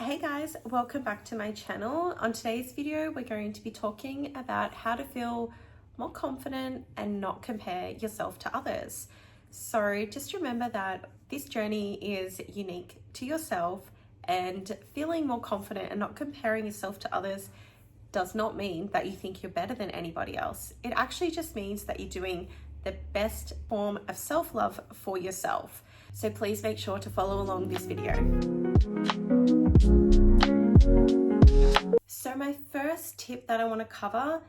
Hey guys, welcome back to my channel. On today's video, we're going to be talking about how to feel more confident and not compare yourself to others. So just remember that this journey is unique to yourself, and feeling more confident and not comparing yourself to others does not mean that you think you're better than anybody else. It actually just means that you're doing the best form of self-love for yourself. So please make sure to follow along this video. So my first tip that I want to cover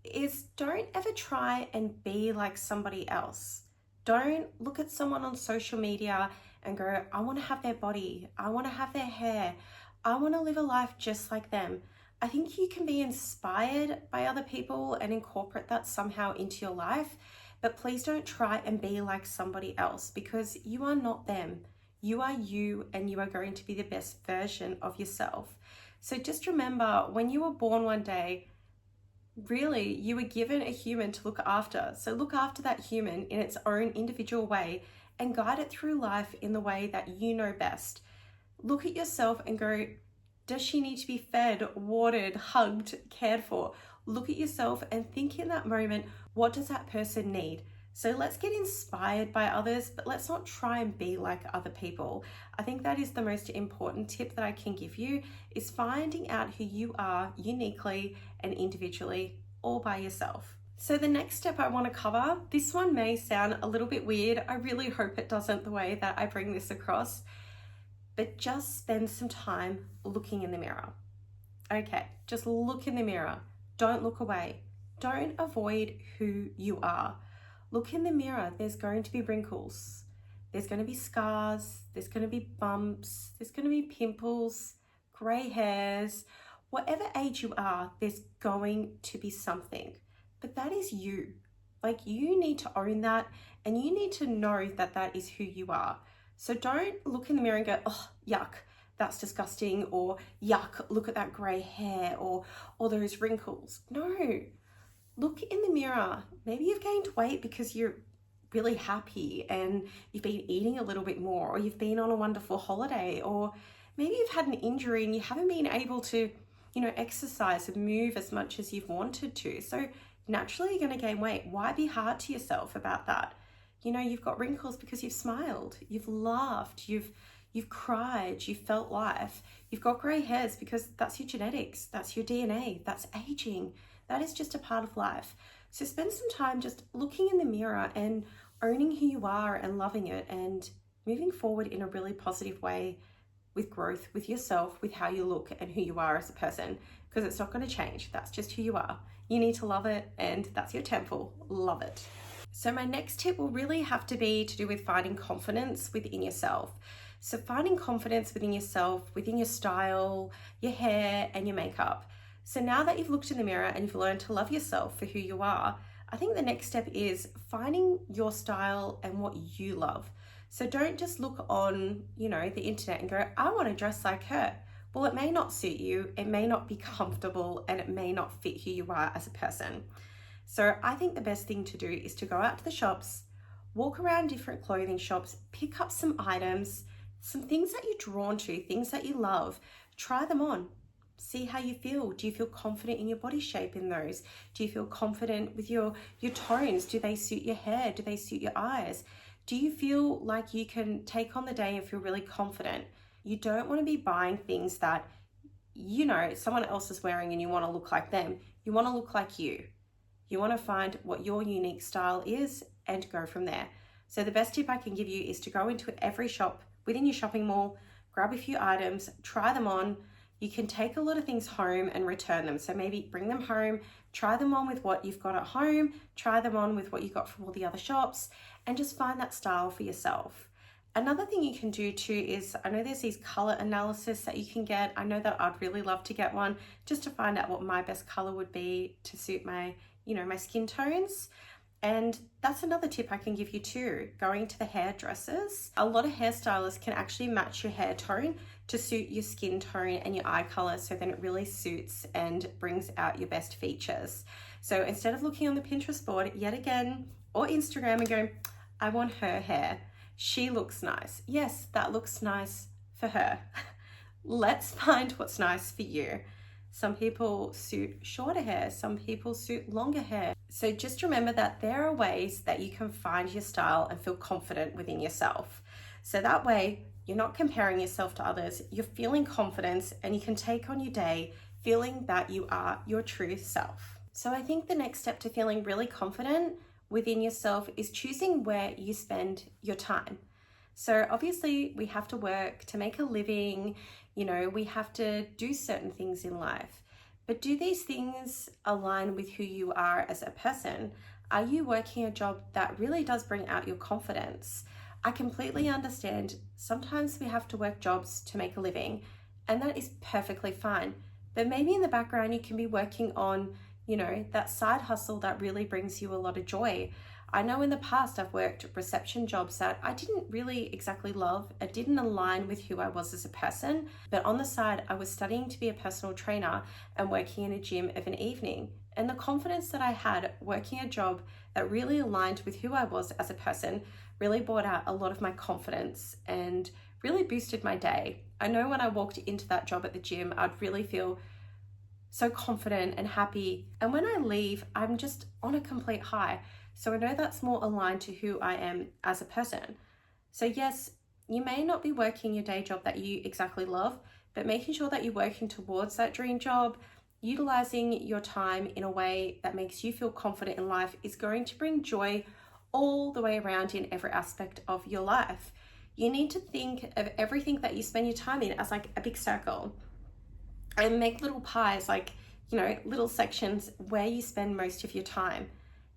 is don't ever try and be like somebody else. Don't look at someone on social media and go, I want to have their body, I want to have their hair, I want to live a life just like them. I think you can be inspired by other people and incorporate that somehow into your life, but please don't try and be like somebody else, because you are not them. You are you, and you are going to be the best version of yourself. So just remember, when you were born one day, really, you were given a human to look after. So look after that human in its own individual way and guide it through life in the way that you know best. Look at yourself and go, does she need to be fed, watered, hugged, cared for? Look at yourself and think in that moment, what does that person need? So let's get inspired by others, but let's not try and be like other people. I think that is the most important tip that I can give you, is finding out who you are uniquely and individually, all by yourself. So the next step I want to cover, this one may sound a little bit weird. I really hope it doesn't, the way that I bring this across, but just spend some time looking in the mirror. Okay, just look in the mirror. Don't look away. Don't avoid who you are. Look in the mirror. There's going to be wrinkles. There's going to be scars. There's going to be bumps. There's going to be pimples, gray hairs. Whatever age you are, there's going to be something. But that is you. Like, you need to own that, and you need to know that that is who you are. So don't look in the mirror and go, oh, yuck, that's disgusting, or yuck, look at that gray hair, or those wrinkles. No. Look in the mirror. Maybe you've gained weight because you're really happy and you've been eating a little bit more, or you've been on a wonderful holiday, or maybe you've had an injury and you haven't been able to, exercise and move as much as you've wanted to. So naturally you're going to gain weight. Why be hard to yourself about that? You've got wrinkles because you've smiled, you've laughed, you've cried, you've felt life. You've got gray hairs because that's your genetics, that's your DNA, that's aging. That is just a part of life. So spend some time just looking in the mirror and owning who you are and loving it, and moving forward in a really positive way with growth, with yourself, with how you look and who you are as a person, because it's not going to change. That's just who you are. You need to love it, and that's your temple. Love it. So my next tip will really have to be to do with finding confidence within yourself. So finding confidence within yourself, within your style, your hair, and your makeup. So now that you've looked in the mirror and you've learned to love yourself for who you are, I think the next step is finding your style and what you love. So don't just look on, the internet and go, I want to dress like her. Well, it may not suit you, it may not be comfortable, and it may not fit who you are as a person. So I think the best thing to do is to go out to the shops, walk around different clothing shops, pick up some items, some things that you're drawn to, things that you love, try them on. See how you feel. Do you feel confident in your body shape in those? Do you feel confident with your tones? Do they suit your hair? Do they suit your eyes? Do you feel like you can take on the day and feel really confident? You don't want to be buying things that, someone else is wearing and you want to look like them. You want to look like you. You want to find what your unique style is and go from there. So the best tip I can give you is to go into every shop within your shopping mall, grab a few items, try them on. You can take a lot of things home and return them. So maybe bring them home, try them on with what you've got at home, try them on with what you got from all the other shops, and just find that style for yourself. Another thing you can do too is, I know there's these color analysis that you can get. I know that I'd really love to get one just to find out what my best color would be to suit my, my skin tones. And that's another tip I can give you too, going to the hairdressers. A lot of hairstylists can actually match your hair tone to suit your skin tone and your eye color, so then it really suits and brings out your best features. So instead of looking on the Pinterest board yet again, or Instagram, and going, I want her hair, she looks nice. Yes, that looks nice for her. let's find what's nice for you. Some people suit shorter hair, some people suit longer hair. So just remember that there are ways that you can find your style and feel confident within yourself. So that way, you're not comparing yourself to others, you're feeling confidence, and you can take on your day feeling that you are your true self. So I think the next step to feeling really confident within yourself is choosing where you spend your time. So obviously we have to work to make a living, we have to do certain things in life. But do these things align with who you are as a person? Are you working a job that really does bring out your confidence? I completely understand sometimes we have to work jobs to make a living, and that is perfectly fine. But maybe in the background you can be working on, that side hustle that really brings you a lot of joy. I know in the past I've worked reception jobs that I didn't really exactly love. It didn't align with who I was as a person, but on the side I was studying to be a personal trainer and working in a gym of an evening. And the confidence that I had working a job that really aligned with who I was as a person really brought out a lot of my confidence and really boosted my day. I know when I walked into that job at the gym, I'd really feel so confident and happy. And when I leave, I'm just on a complete high. So I know that's more aligned to who I am as a person. So yes, you may not be working your day job that you exactly love, but making sure that you're working towards that dream job, utilizing your time in a way that makes you feel confident in life is going to bring joy all the way around in every aspect of your life. You need to think of everything that you spend your time in as like a big circle, and make little pies, like, little sections where you spend most of your time.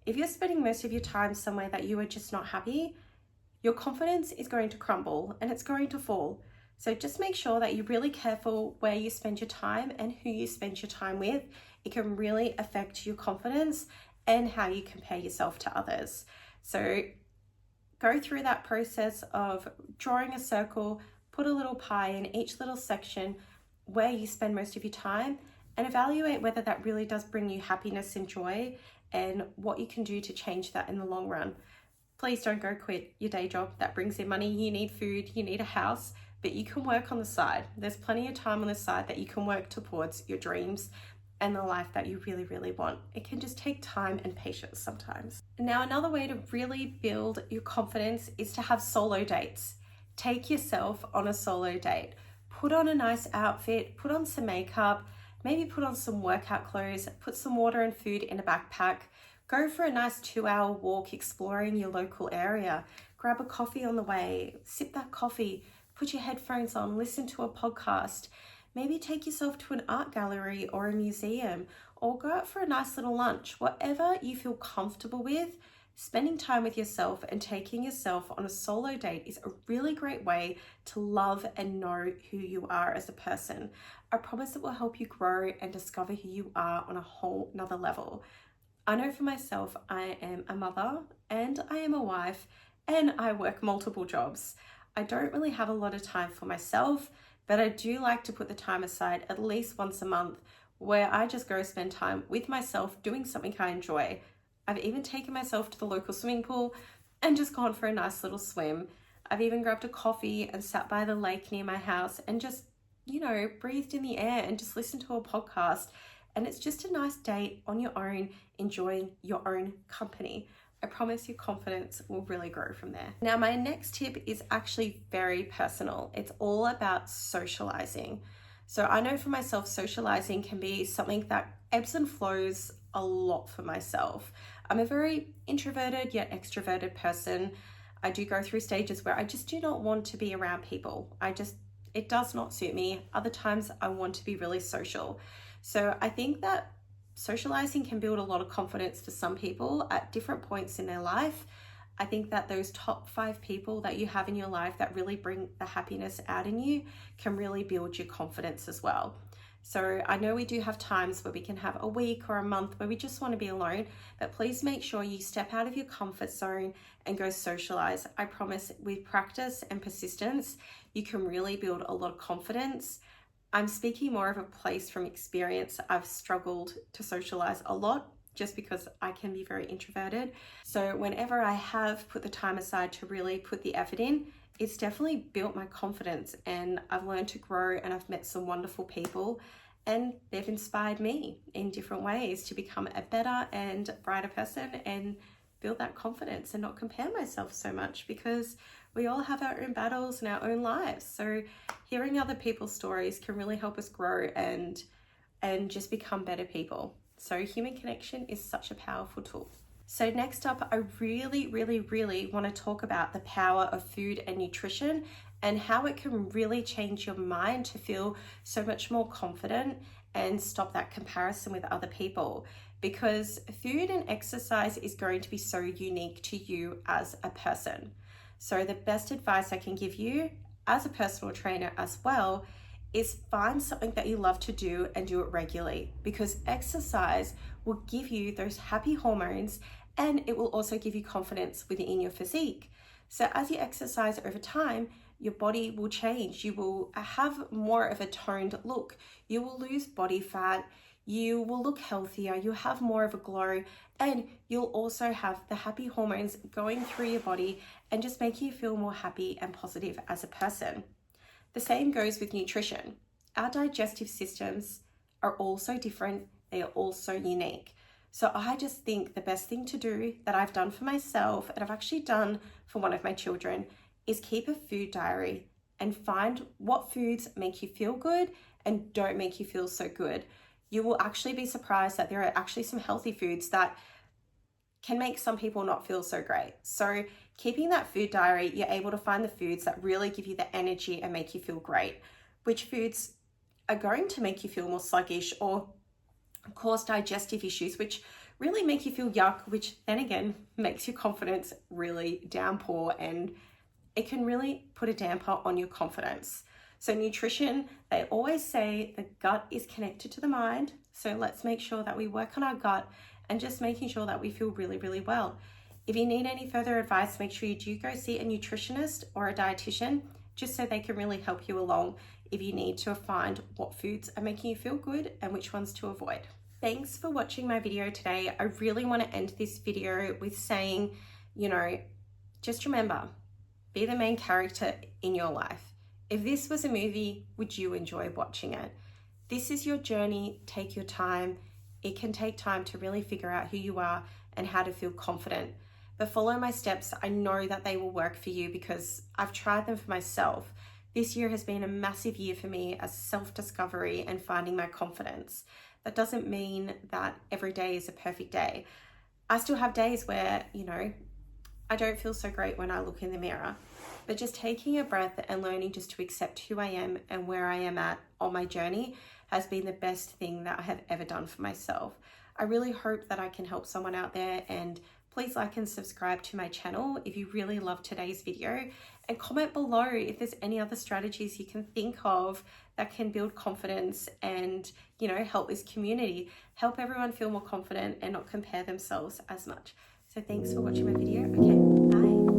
If you're spending most of your time somewhere that you are just not happy, your confidence is going to crumble and it's going to fall. So just make sure that you're really careful where you spend your time and who you spend your time with. It can really affect your confidence and how you compare yourself to others. So go through that process of drawing a circle, put a little pie in each little section where you spend most of your time, and evaluate whether that really does bring you happiness and joy and what you can do to change that in the long run. Please don't go quit your day job that brings in money. You need food, you need a house, but you can work on the side. There's plenty of time on the side that you can work towards your dreams and the life that you really, really want. It can just take time and patience sometimes. Now, another way to really build your confidence is to have solo dates. Take yourself on a solo date. Put on a nice outfit, put on some makeup, maybe put on some workout clothes, put some water and food in a backpack, go for a nice 2-hour walk exploring your local area, grab a coffee on the way, sip that coffee, put your headphones on, listen to a podcast, maybe take yourself to an art gallery or a museum, or go out for a nice little lunch. Whatever you feel comfortable with, spending time with yourself and taking yourself on a solo date is a really great way to love and know who you are as a person. I promise it will help you grow and discover who you are on a whole nother level. I know for myself, I am a mother and I am a wife and I work multiple jobs. I don't really have a lot of time for myself, but I do like to put the time aside at least once a month where I just go spend time with myself doing something I enjoy. I've even taken myself to the local swimming pool and just gone for a nice little swim. I've even grabbed a coffee and sat by the lake near my house and just, breathed in the air and just listened to a podcast. And it's just a nice date on your own, enjoying your own company. I promise your confidence will really grow from there. Now, my next tip is actually very personal. It's all about socializing. So I know for myself, socializing can be something that ebbs and flows a lot for myself. I'm a very introverted yet extroverted person. I do go through stages where I just do not want to be around people. It does not suit me. Other times I want to be really social. So I think that socializing can build a lot of confidence for some people at different points in their life. I think that those top 5 people that you have in your life that really bring the happiness out in you can really build your confidence as well. So I know we do have times where we can have a week or a month where we just want to be alone, but please make sure you step out of your comfort zone and go socialize. I promise with practice and persistence, you can really build a lot of confidence. I'm speaking more of a place from experience. I've struggled to socialize a lot just because I can be very introverted. So whenever I have put the time aside to really put the effort in, it's definitely built my confidence, and I've learned to grow, and I've met some wonderful people, and they've inspired me in different ways to become a better and brighter person and build that confidence and not compare myself so much, because we all have our own battles and our own lives. So hearing other people's stories can really help us grow and just become better people. So human connection is such a powerful tool. So next up, I really want to talk about the power of food and nutrition and how it can really change your mind to feel so much more confident and stop that comparison with other people. Because food and exercise is going to be so unique to you as a person. So the best advice I can give you as a personal trainer as well is find something that you love to do and do it regularly, because exercise will give you those happy hormones and it will also give you confidence within your physique. So as you exercise over time, your body will change. You will have more of a toned look. You will lose body fat. You will look healthier. You'll have more of a glow, and you'll also have the happy hormones going through your body and just make you feel more happy and positive as a person. The same goes with nutrition. Our digestive systems are also different. They are also unique. So I just think the best thing to do that I've done for myself, and I've actually done for one of my children, is keep a food diary and find what foods make you feel good and don't make you feel so good. You will actually be surprised that there are actually some healthy foods that can make some people not feel so great. So keeping that food diary, you're able to find the foods that really give you the energy and make you feel great. Which foods are going to make you feel more sluggish or cause digestive issues, which really make you feel yuck, which then again makes your confidence really downpour, and it can really put a damper on your confidence. So nutrition, they always say the gut is connected to the mind. So let's make sure that we work on our gut and just making sure that we feel really well. If you need any further advice, make sure you do go see a nutritionist or a dietitian, just so they can really help you along if you need to find what foods are making you feel good and which ones to avoid. Thanks for watching my video today. I really want to end this video with saying, just remember, be the main character in your life. If this was a movie, would you enjoy watching it? This is your journey. Take your time. It can take time to really figure out who you are and how to feel confident. But follow my steps. I know that they will work for you because I've tried them for myself. This year has been a massive year for me as self-discovery and finding my confidence. That doesn't mean that every day is a perfect day. I still have days where, I don't feel so great when I look in the mirror. But just taking a breath and learning just to accept who I am and where I am at on my journey has been the best thing that I have ever done for myself. I really hope that I can help someone out there, and please like and subscribe to my channel if you really loved today's video, and comment below if there's any other strategies you can think of that can build confidence and, help this community, help everyone feel more confident and not compare themselves as much. So thanks for watching my video. Okay, bye.